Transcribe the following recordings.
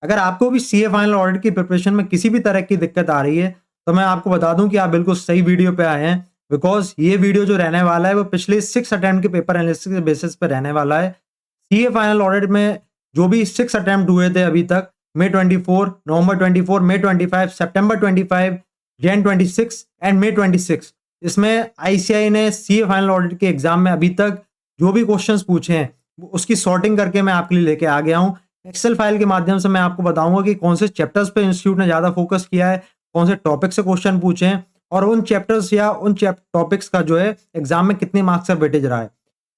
अगर आपको भी सीए फाइनल ऑडिट की प्रिपरेशन में किसी भी तरह की दिक्कत आ रही है, तो मैं आपको बता दूं कि आप बिल्कुल सही वीडियो पे आए हैं। बिकॉज़ ये वीडियो जो रहने वाला है वो पिछले 6 अटेम्प्ट के पेपर एनालिसिस के बेसिस पे रहने वाला है। सीए फाइनल ऑडिट में जो भी 6 अटेम्प्ट हुए थे अभी तक, मई 24, नवंबर 24, मई 25, सितंबर 25, जैन 26 एंड मई 26, इसमें आईसीएआई ने सीए फाइनल ऑडिट के एग्जाम में अभी तक जो भी क्वेश्चंस पूछे हैं, उसकी सॉर्टिंग करके मैं आपके लिए लेके आ गया हूं। एक्सेल फाइल के माध्यम से मैं आपको बताऊंगा कि कौन से चैप्टर्स पे इंस्टीट्यूट ने ज्यादा फोकस किया है, कौन से टॉपिक से क्वेश्चन पूछे हैं, और उन चैप्टर्स या उन टॉपिक्स का जो है एग्जाम में कितने मार्क्स का वेटेज रहा है।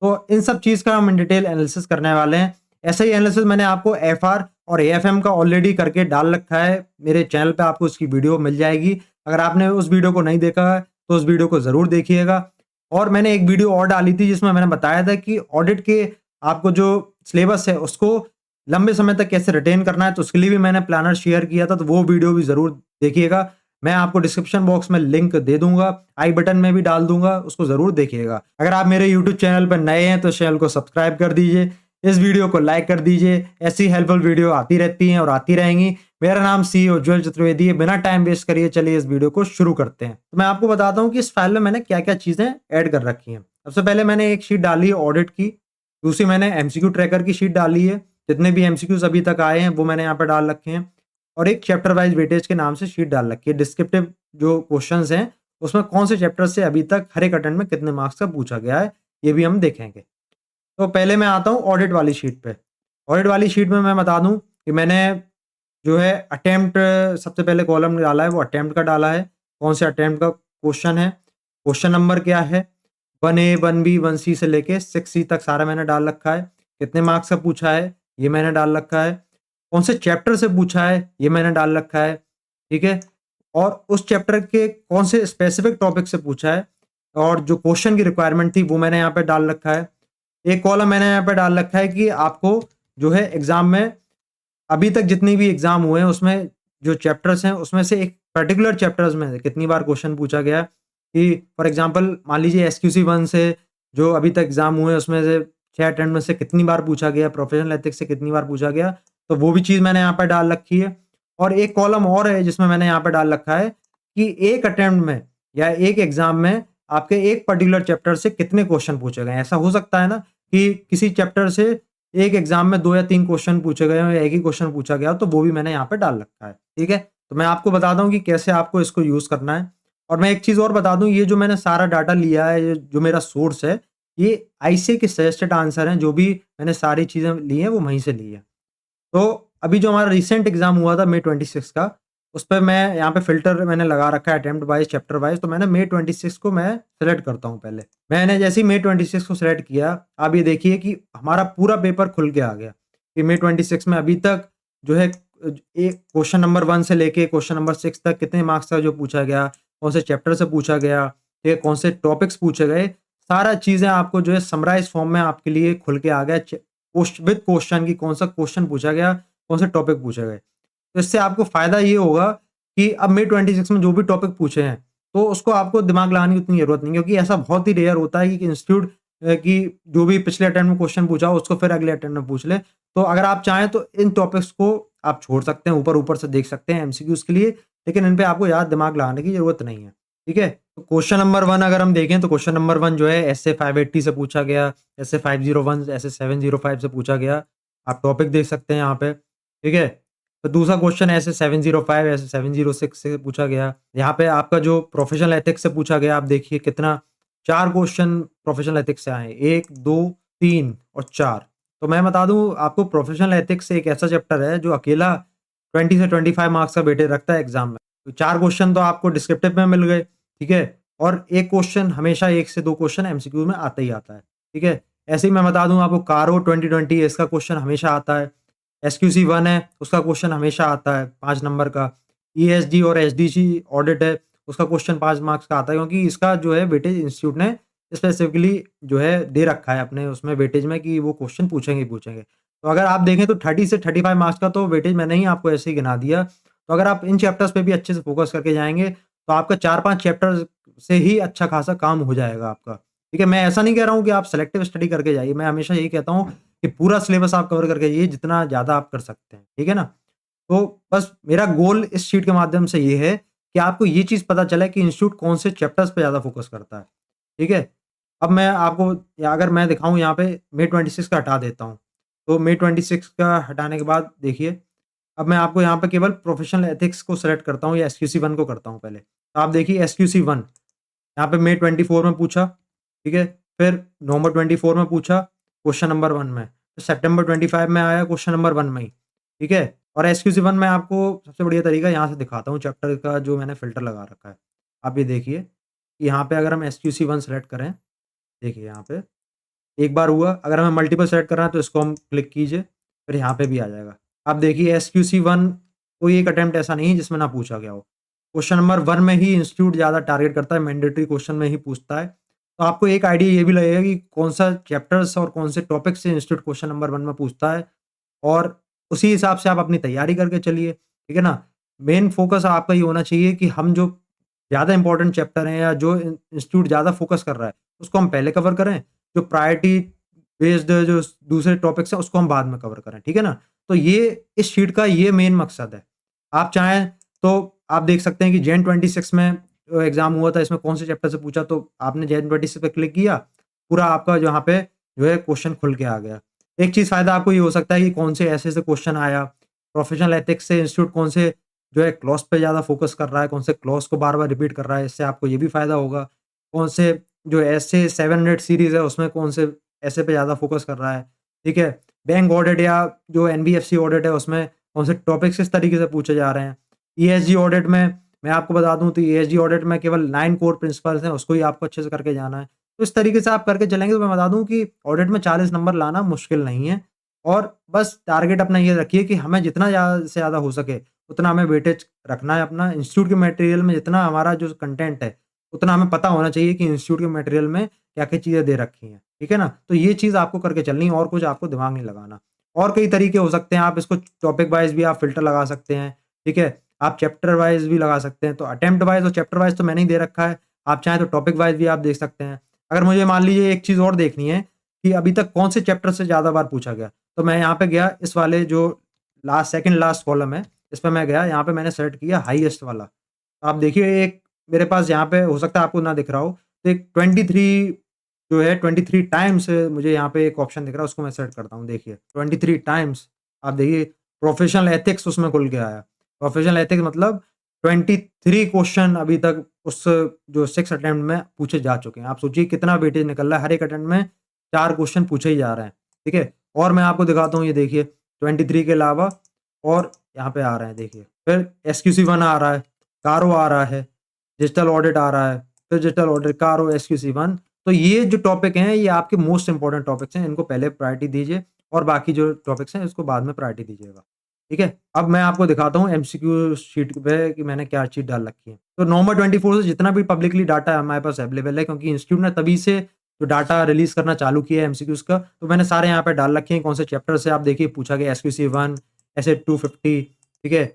तो इन सब चीज का हम इन डिटेल एनालिसिस करने वाले हैं। ऐसा ही एनालिसिस मैंने आपको एफआर और एएफएम का ऑलरेडी करके डाल रखा है मेरे चैनल पे, आपको उसकी वीडियो मिल जाएगी। अगर आपने उस वीडियो को नहीं देखा है तो उस वीडियो को जरूर देखिएगा। और मैंने एक वीडियो और डाली थी जिसमें मैंने बताया था कि ऑडिट के आपको जो सिलेबस है उसको लंबे समय तक कैसे रिटेन करना है, तो उसके लिए भी मैंने प्लानर शेयर किया था, तो वो वीडियो भी जरूर देखिएगा। मैं आपको डिस्क्रिप्शन बॉक्स में लिंक दे दूंगा, आई बटन में भी डाल दूंगा, उसको जरूर देखिएगा। अगर आप मेरे यूट्यूब चैनल पर नए हैं तो चैनल को सब्सक्राइब कर दीजिए, इस वीडियो को लाइक कर दीजिए। ऐसी हेल्पफुल वीडियो आती रहती हैं और आती रहेंगी। मेरा नाम सी उज्ज्वल चतुर्वेदी है। बिना टाइम वेस्ट करिए चलिए इस वीडियो को शुरू करते हैं। तो मैं आपको बताता हूँ कि इस फाइल में मैंने क्या क्या चीजें ऐड कर रखी हैं। सबसे पहले मैंने एक शीट डाली है ऑडिट की, दूसरी मैंने एमसीक्यू ट्रैकर की शीट डाली है, जितने भी एमसीक्यूज अभी तक आए हैं वो मैंने यहाँ पर डाल रखे हैं, और एक चैप्टर वाइज वेटेज के नाम से शीट डाल रखी है। डिस्क्रिप्टिव जो क्वेश्चंस हैं उसमें कौन से चैप्टर से अभी तक हर एक अटेम्प्ट में कितने मार्क्स का पूछा गया है, ये भी हम देखेंगे। तो पहले मैं आता हूँ ऑडिट वाली शीट पे। ऑडिट वाली शीट में मैं बता दूं कि मैंने जो है अटेम्प्ट, सबसे पहले कॉलम डाला है वो अटेम्प्ट का डाला है, कौन से अटेम्प्ट का क्वेश्चन है, क्वेश्चन नंबर क्या है, 1A 1B 1C से लेके 6C तक सारा मैंने डाल रखा है। कितने मार्क्स का पूछा है ये मैंने डाल रखा है, कौन से चैप्टर से पूछा है ये मैंने डाल रखा है, ठीक है, और उस चैप्टर के कौन से स्पेसिफिक टॉपिक से पूछा है, और जो क्वेश्चन की रिक्वायरमेंट थी वो मैंने यहाँ पे डाल रखा है। एक कॉलम मैंने यहाँ पे डाल रखा है कि आपको जो है एग्जाम में अभी तक जितनी भी एग्जाम हुए हैं उसमें जो चैप्टर्स हैं उसमें से एक पर्टिकुलर चैप्टर्स में से कितनी बार क्वेश्चन पूछा गया, कि फॉर एग्जांपल मान लीजिए एसक्यूसी 1 से जो अभी तक एग्जाम हुए हैं उसमें से 6 अटेम्प्ट में से कितनी बार पूछा गया, प्रोफेशनल एथिक्स से कितनी बार पूछा गया, तो वो भी चीज़ मैंने यहाँ पर डाल रखी है। और एक कॉलम और है जिसमें मैंने यहाँ पर डाल रखा है कि एक अटेम्प्ट में या एक एग्जाम में आपके एक पर्टिकुलर चैप्टर से कितने क्वेश्चन पूछे गए। ऐसा हो सकता है ना कि किसी चैप्टर से एक एग्जाम में 2 या 3 क्वेश्चन पूछे गए हो या एक ही क्वेश्चन पूछा गया हो, तो वो भी मैंने यहाँ पे डाल रखा है, ठीक है। तो मैं आपको बताता हूँ कि कैसे आपको इसको यूज करना है। और मैं एक चीज और बता दूं, ये जो मैंने सारा डाटा लिया है, ये जो मेरा सोर्स है, ये आईसीए के सजेस्टेड आंसर हैं। जो भी मैंने सारी चीजें ली हैं वो वहीं से ली है। तो अभी जो हमारा रिसेंट एग्जाम हुआ था मई 26 का, उस पर मैं यहाँ पे फिल्टर मैंने लगा रखा है अटेम्प्ट वाइज, चैप्टर वाइज। तो मैंने मई 26 को मैं सेलेक्ट करता हूँ। पहले मैंने जैसे ही मई 26 को सिलेक्ट किया, आप ये देखिए कि हमारा पूरा पेपर खुल के आ गया कि मई 26 में अभी तक जो है एक क्वेश्चन नंबर 1 से लेके क्वेश्चन नंबर 6 तक कितने मार्क्स का जो पूछा गया, कौन से चैप्टर से पूछा गया, ठीक है, कौन से टॉपिक्स पूछे गए, सारा चीजें आपको जो है समराइज फॉर्म में आपके लिए खुल के आ गया विद क्वेश्चन की, कौन सा क्वेश्चन पूछा गया, कौन से टॉपिक पूछे गए। तो इससे आपको फायदा ये होगा कि अब मई 26 में जो भी टॉपिक पूछे हैं तो उसको आपको दिमाग लगाने की उतनी जरूरत नहीं, क्योंकि ऐसा बहुत ही रेयर होता है कि इंस्टीट्यूट की जो भी पिछले अटेम्प्ट में क्वेश्चन पूछा हो उसको फिर अगले अटेम्प्ट में पूछ ले। तो अगर आप चाहें तो इन टॉपिक्स को आप छोड़ सकते हैं, ऊपर ऊपर से देख सकते हैं एमसीक्यूज के लिए, लेकिन इन पे आपको याद दिमाग लगाने की जरूरत नहीं है, ठीक है। तो क्वेश्चन नंबर 1 अगर हम देखें तो क्वेश्चन नंबर 1 जो है एसए 580 से पूछा गया, एसए 501, एसए 705 से पूछा गया। आप टॉपिक देख सकते हैं यहाँ पे, ठीक है। तो दूसरा क्वेश्चन ऐसे 705 ऐसे 706 से पूछा गया। यहाँ पे आपका जो प्रोफेशनल एथिक्स से पूछा गया, आप देखिए कितना 4 क्वेश्चन प्रोफेशनल एथिक्स से आए, 1 2 3 और 4। तो मैं बता दूं आपको, प्रोफेशनल एथिक्स एक ऐसा चैप्टर है जो अकेला 20 से 25 मार्क्स का वेटेज रखता है एग्जाम में। तो 4 क्वेश्चन तो आपको डिस्क्रिप्टिव में मिल गए, ठीक है, और एक क्वेश्चन हमेशा 1 से 2 क्वेश्चन एमसीक्यू में आता ही आता है, ठीक है। ऐसे ही मैं बता दूं आपको, कारो 2020 इसका क्वेश्चन हमेशा आता है। एसक्यूसी 1 है उसका क्वेश्चन हमेशा आता है 5 नंबर का। ईएसडी और एसडीसी ऑडिट है उसका क्वेश्चन 5 मार्क्स का आता है, क्योंकि इसका जो है वेटेज इंस्टीट्यूट ने स्पेसिफिकली जो है दे रखा है अपने उसमें वेटेज में कि वो क्वेश्चन पूछेंगे ही पूछेंगे। तो अगर आप देखें तो 30 से 35 मार्क्स का तो वेटेज मैंने ही आपको ऐसे ही गिना दिया। तो अगर आप इन चैप्टर्स पे भी अच्छे से फोकस करके जाएंगे तो आपका 4-5 चैप्टर से ही अच्छा खासा काम हो जाएगा आपका, ठीक है। मैं ऐसा नहीं कह रहा हूँ कि आप सेलेक्टिव स्टडी करके जाइए, मैं हमेशा यही कहता हूँ कि पूरा सिलेबस आप कवर करके जाइए जितना ज़्यादा आप कर सकते हैं, ठीक है ना। तो बस मेरा गोल इस शीट के माध्यम से ये है कि आपको ये चीज़ पता चले कि इंस्टीट्यूट कौन से चैप्टर्स पे ज़्यादा फ़ोकस करता है, ठीक है? अब मैं आपको या अगर मैं दिखाऊँ यहाँ पे मे 26 का हटा देता हूँ। तो मे 26 का हटाने के बाद देखिए, अब मैं आपको यहाँ पे केवल प्रोफेशनल एथिक्स को सेलेक्ट करता हूँ या एसक्यूसी 1 को करता हूँ पहले। तो आप देखिए एसक्यूसी 1 यहाँ पे मे 24 में पूछा, ठीक है? फिर नवंबर 24 में पूछा क्वेश्चन नंबर 1 में। फिर सितंबर 25 में आया क्वेश्चन नंबर 1 में ही, ठीक है? और एसक्यूसी 1 में आपको सबसे बढ़िया तरीका यहाँ से दिखाता हूँ चैप्टर का जो मैंने फ़िल्टर लगा रखा है। आप ये देखिए, कि यहाँ पे अगर हम एसक्यूसी 1 सेलेक्ट करें, देखिए यहाँ पे एक बार हुआ, अगर हमें मल्टीपल सेलेक्ट करना है तो इसको हम क्लिक कीजिए, फिर यहाँ पे भी आ जाएगा। आप देखिए एसक्यूसी 1 कोई एक अटेम्प्ट ऐसा नहीं है जिसमें ना पूछा गया हो। क्वेश्चन नंबर 1 में ही इंस्टीट्यूट ज़्यादा टारगेट करता है, मैंडेटरी क्वेश्चन में ही पूछता है। तो आपको एक आइडिया ये भी लगेगा कि कौन-सा चैप्टर्स और कौन से टॉपिक से इंस्टीट्यूट क्वेश्चन नंबर 1 में पूछता है और उसी हिसाब से आप अपनी तैयारी करके चलिए, ठीक है ना? मेन फ़ोकस आपका ये होना चाहिए कि हम जो ज़्यादा इम्पोर्टेंट चैप्टर हैं या जो इंस्टीट्यूट ज़्यादा फ़ोकस कर रहा है, उसको हम पहले कवर करें, जो प्रायोरिटी बेस्ड जो दूसरे टॉपिक्स हैं, उसको हम बाद में कवर करें, ठीक है ना? तो ये इस शीट का ये मेन मकसद है। आप चाहें तो आप देख सकते हैं कि जैन 26 में एग्ज़ाम हुआ था, इसमें कौन से चैप्टर से पूछा, तो आपने जैन 26 पे क्लिक किया, पूरा आपका यहाँ पे जो है क्वेश्चन खुल के आ गया। एक चीज़ फ़ायदा आपको ये हो सकता है कि कौन से ऐसे से क्वेश्चन आया, प्रोफेशनल एथिक्स से इंस्टीट्यूट कौन से जो है क्लॉज़ पे ज़्यादा फ़ोकस कर रहा है, कौन से क्लॉज़ को बार-बार रिपीट कर रहा है, इससे आपको ये भी फ़ायदा होगा। कौन से जो ऐसे 700 सीरीज़ है, उसमें कौन से ऐसे पे ज़्यादा फ़ोकस कर रहा है, ठीक है? बैंक ऑडिट या जो एनबीएफसी ऑडिट है, उसमें कौन से टॉपिक्स किस तरीके से पूछे जा रहे हैं। ईएसजी ऑडिट में मैं आपको बता दूँ तो ईएसजी ऑडिट में केवल 9 कोर प्रिंसिपल्स हैं, उसको ही आपको अच्छे से करके जाना है। तो इस तरीके से आप करके चलेंगे तो मैं बता दूँ कि ऑडिट में 40 नंबर लाना मुश्किल नहीं है और बस टारगेट अपना ये रखिए कि हमें जितना ज़्यादा से ज़्यादा हो सके, उतना हमें वेटेज रखना है अपना। इंस्टीट्यूट के मटेरियल में जितना हमारा जो कंटेंट है, उतना हमें पता होना चाहिए कि इंस्टीट्यूट के मटेरियल में क्या-क्या चीज़ें दे रखी हैं, ठीक है ना? तो ये चीज़ आपको करके चलनी है और कुछ आपको दिमाग नहीं लगाना। और कई तरीके हो सकते हैं, आप इसको टॉपिक वाइज़ भी आप फ़िल्टर लगा सकते हैं, ठीक है? आप चैप्टर वाइज़ भी लगा सकते हैं, तो अटेम्प्ट वाइज़ और चैप्टर वाइज़ तो मैंने ही दे रखा है। आप चाहें तो टॉपिक वाइज़ भी आप देख सकते हैं। अगर मुझे मान लीजिए एक चीज़ और देखनी है कि अभी तक कौन से चैप्टर से ज़्यादा बार पूछा गया, तो मैं यहाँ पे गया इस वाले जो सेकंड लास्ट कॉलम है, इस पे मैं गया, यहाँ पे मैंने सेलेक्ट किया हाईएस्ट वाला। आप देखिए एक मेरे पास यहाँ पे हो सकता है आपको ना दिख रहा हो, तो एक 23 जो है 23 टाइम्स मुझे यहाँ पे एक ऑप्शन दिख रहा है, उसको मैं सेलेक्ट करता हूँ, देखिए 23 टाइम्स आप देखिए प्रोफेशनल एथिक्स उसमें खुल के आया। प्रोफेशनल एथिक्स मतलब 23 क्वेश्चन अभी तक उस जो 6 अटेम्प्ट में पूछे जा चुके हैं। आप सोचिए कितना वेटेज निकल रहा है, हर एक अटेम्प्ट में 4 क्वेश्चन पूछे ही जा रहे हैं, ठीक है? और मैं आपको दिखाता हूँ, ये देखिए 23 के अलावा और यहाँ पे आ रहे हैं देखिए, फिर एसक्यूसी 1 आ रहा है, कारो आ रहा है, डिजिटल ऑडिट आ रहा है, फिर डिजिटल ऑडिट, कारो, एसक्यूसी 1। तो ये जो टॉपिक हैं, ये आपके मोस्ट इम्पोर्टेंट टॉपिक्स हैं, इनको पहले प्रायोरिटी दीजिए और बाकी जो टॉपिक्स हैं, इसको बाद में प्रायोरिटी दीजिएगा, ठीक है? अब मैं आपको दिखाता हूँ एमसीक्यू शीट पे कि मैंने क्या चीज़ डाल रखी है। तो नवंबर 24 से जितना भी पब्लिकली डाटा हमारे पास अवेलेबल है, क्योंकि इंस्टीट्यूट ने तभी से जो डाटा रिलीज़ करना चालू किया है एमसीक्यूज़ का, तो मैंने सारे यहाँ पे डाल रखे हैं, कौन से चैप्टर से आप देखिए पूछा गया, एसक्यूसी 1, ऐसे 250, ठीक है?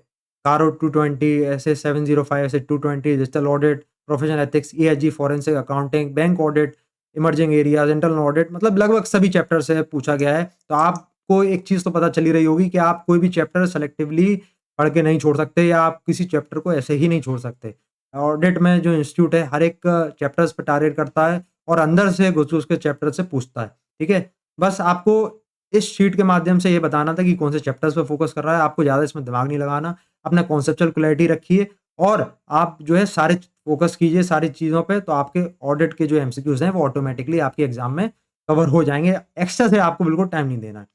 कारो 220, ऐसे 705, ऐसे 220, digital audit, professional ethics, ESG, forensic accounting, bank audit, emerging areas, internal audit, मतलब लगभग सभी चैप्टर से पूछा गया है। तो आपको एक चीज़ तो पता चल ही रही होगी कि आप कोई भी चैप्टर सेलेक्टिवली पढ़ के नहीं छोड़ सकते या आप किसी चैप्टर को ऐसे ही नहीं छोड़ सकते। ऑडिट में जो इंस्टीट्यूट है, हर एक चैप्टर्स पे टारगेट करता है और अंदर से घुस-घुस के चैप्टर से पूछता है, ठीक है? बस आपको इस शीट के माध्यम से ये बताना था कि कौन से चैप्टर्स पे फ़ोकस कर रहा है, आपको ज़्यादा इसमें दिमाग नहीं लगाना। अपना कॉन्सेप्चुअल क्लैरिटी रखिए और आप जो है सारे फ़ोकस कीजिए सारी चीज़ों पे, तो आपके ऑडिट के जो एमसीक्यूज़ हैं, वो ऑटोमैटिकली आपके एग्ज़ाम में कवर हो जाएँगे। एक्स्ट्रा से आपको बिल्कुल टाइम नहीं देना है।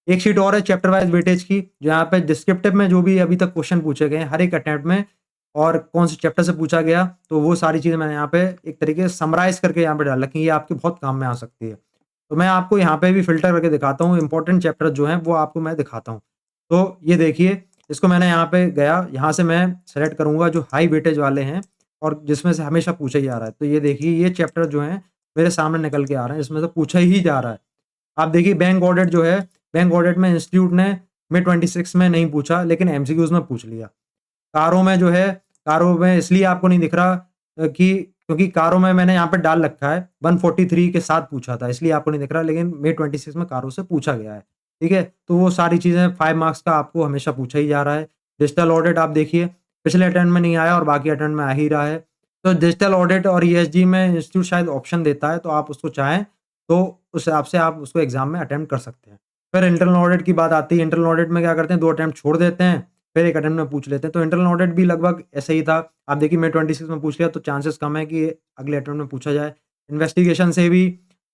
एक शीट और है चैप्टर वाइज़ वेटेज की, जहाँ पे डिस्क्रिप्टिव में जो भी अभी तक क्वेश्चन पूछे गए हैं, हर एक अटेम्प्ट में और कौन से चैप्टर से पूछा गया, तो वो सारी चीज़ें मैंने यहाँ पे एक तरीके से समराइज़ करके यहाँ पे डाल रखी हैं, ये आपके बहुत काम में आ सकती है। तो मैं आपको यहाँ पे भी फ़िल्टर करके दिखाता हूँ, इम्पोर्टेंट चैप्टर जो हैं, वो आपको मैं दिखाता हूँ। तो ये देखिए, इसको मैंने यहाँ पे गया, यहाँ से मैं सेलेक्ट करूँगा जो हाई वेटेज वाले हैं और जिसमें से हमेशा पूछा ही जा रहा है। तो ये देखिए, ये चैप्टर जो हैं, मेरे सामने निकल के आ रहे हैं, इसमें से पूछा ही जा रहा है। आप देखिए बैंक ऑडिट जो है, बैंक ऑडिट में इंस्टीट्यूट ने मिड 26 में नहीं पूछा, लेकिन एमसीक्यूज़ में पूछ लिया। कारों में जो है, कारों में इसलिए आपको नहीं दिख रहा कि क्योंकि कारों में मैंने यहाँ पे डाल रखा है 143 के साथ पूछा था, इसलिए आपको नहीं दिख रहा, लेकिन मे 26 में कारों से पूछा गया है, ठीक है? तो वो सारी चीज़ें 5 मार्क्स का आपको हमेशा पूछा ही जा रहा है। डिजिटल ऑडिट आप देखिए पिछले अटेम्प्ट में नहीं आया और बाकी अटेम्प्ट में आ ही रहा है। तो डिजिटल ऑडिट और ईएसजी में इंस्टीट्यूट शायद ऑप्शन देता है, तो आप उसको चाहें तो उस हिसाब से आप उसको एग्ज़ाम में अटेम्प्ट कर सकते हैं। फिर इंटरनल ऑडिट की बात आती है, इंटरनल ऑडिट में क्या करते हैं 2 अटेम्प्ट छोड़ देते हैं, फिर 1 अटेम्प्ट में पूछ लेते हैं। तो इंटरनल ऑडिट भी लगभग ऐसे ही था। आप देखिए May 26 में पूछ लिया तो चांसेस कम है कि अगले अटेम्प्ट में पूछा जाए। इन्वेस्टिगेशन से भी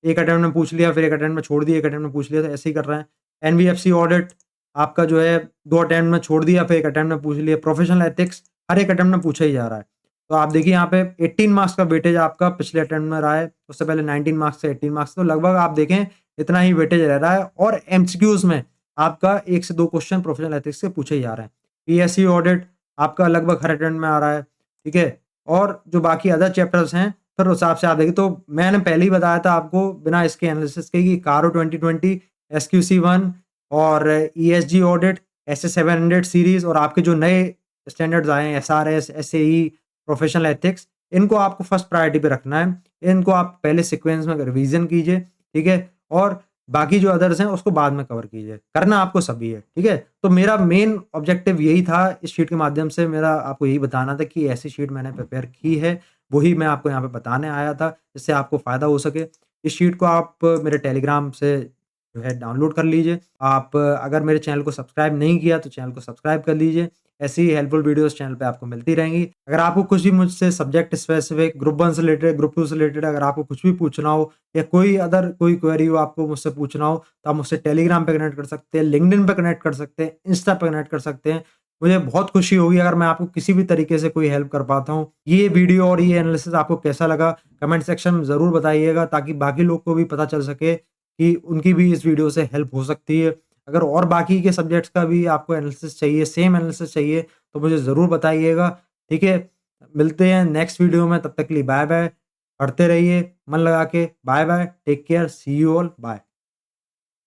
1 अटेम्प्ट में पूछ लिया, फिर 1 अटेम्प्ट में छोड़ दिया, 1 अटेम्प्ट में पूछ लिया, तो ऐसे ही कर रहे हैं। एनबीएफसी ऑडिट आपका जो है 2 अटेम्प्ट में छोड़ दिया, फिर 1 अटेम्प्ट में पूछ लिया। प्रोफेशनल एथिक्स हर एक अटेम्प्ट में पूछा ही जा रहा है। तो आप देखिए यहाँ पे 18 मार्क्स का वेटेज आपका पिछले अटेम्प्ट में रहा है, उससे पहले 19 मार्क्स से 18 मार्क्स, तो लगभग आप देखें इतना ही वेटेज रह रहा है और एमसीक्यूज़ में आपका 1 से 2 क्वेश्चन प्रोफेशनल एथिक्स से पूछे ही जा रहे हैं। पीएससी ऑडिट आपका लगभग हर अटेम्प्ट में आ रहा है, ठीक है? और जो बाकी अदर चैप्टर्स हैं, फिर उस हिसाब से आप देखिए तो मैंने पहले ही बताया था आपको बिना इसके एनालिसिस के कि कारो 2020, एसक्यूसी 1 और ईएसजी ऑडिट, एसए 700 सीरीज़ और आपके जो नए स्टैंडर्ड्स आए हैं एसआरएस, एसएई, प्रोफेशनल एथिक्स, इनको आपको फर्स्ट प्रायोरिटी पे रखना है। इनको आप पहले सीक्वेंस में रिवीजन कीजिए, ठीक है? और बाकी जो अदर्स हैं उसको बाद में कवर कीजिए। करना आपको सभी है, ठीक है? तो मेरा मेन ऑब्जेक्टिव यही था इस शीट के माध्यम से मेरा आपको यही बताना था कि ऐसी शीट मैंने प्रिपेयर की है, वही मैं आपको यहाँ पे बताने आया था, जिससे आपको फ़ायदा हो सके। इस शीट को आप मेरे टेलीग्राम से जो है डाउनलोड कर लीजिए। आप अगर मेरे चैनल को सब्सक्राइब नहीं किया तो चैनल को सब्सक्राइब कर लीजिए। ऐसी ही हेल्पफुल वीडियोस चैनल पे आपको मिलती रहेंगी। अगर आपको कुछ भी मुझसे सब्जेक्ट स्पेसिफिक, ग्रुप 1 से रिलेटेड, ग्रुप 2 से रिलेटेड अगर आपको कुछ भी पूछना हो या कोई क्वेरी हो आपको मुझसे पूछना हो, तो आप मुझसे टेलीग्राम पे कनेक्ट कर सकते हैं, लिंक्डइन पे कनेक्ट कर सकते हैं, इंस्टा पे कनेक्ट कर सकते हैं। मुझे बहुत खुशी होगी अगर मैं आपको किसी भी तरीके से कोई हेल्प कर पाता हूँ। ये वीडियो और ये एनालिसिस आपको कैसा लगा कमेंट सेक्शन में ज़रूर बताइएगा ताकि बाकी लोग को भी पता चल सके कि उनकी भी इस वीडियो से हेल्प हो सकती है। अगर और बाकी के सब्जेक्ट्स का भी आपको एनालिसिस चाहिए, सेम एनालिसिस चाहिए तो मुझे ज़रूर बताइएगा, ठीक है? मिलते हैं नेक्स्ट वीडियो में, तब तक के लिए बाय-बाय। पढ़ते रहिए मन लगा के। Bye bye, take care, see you all, bye.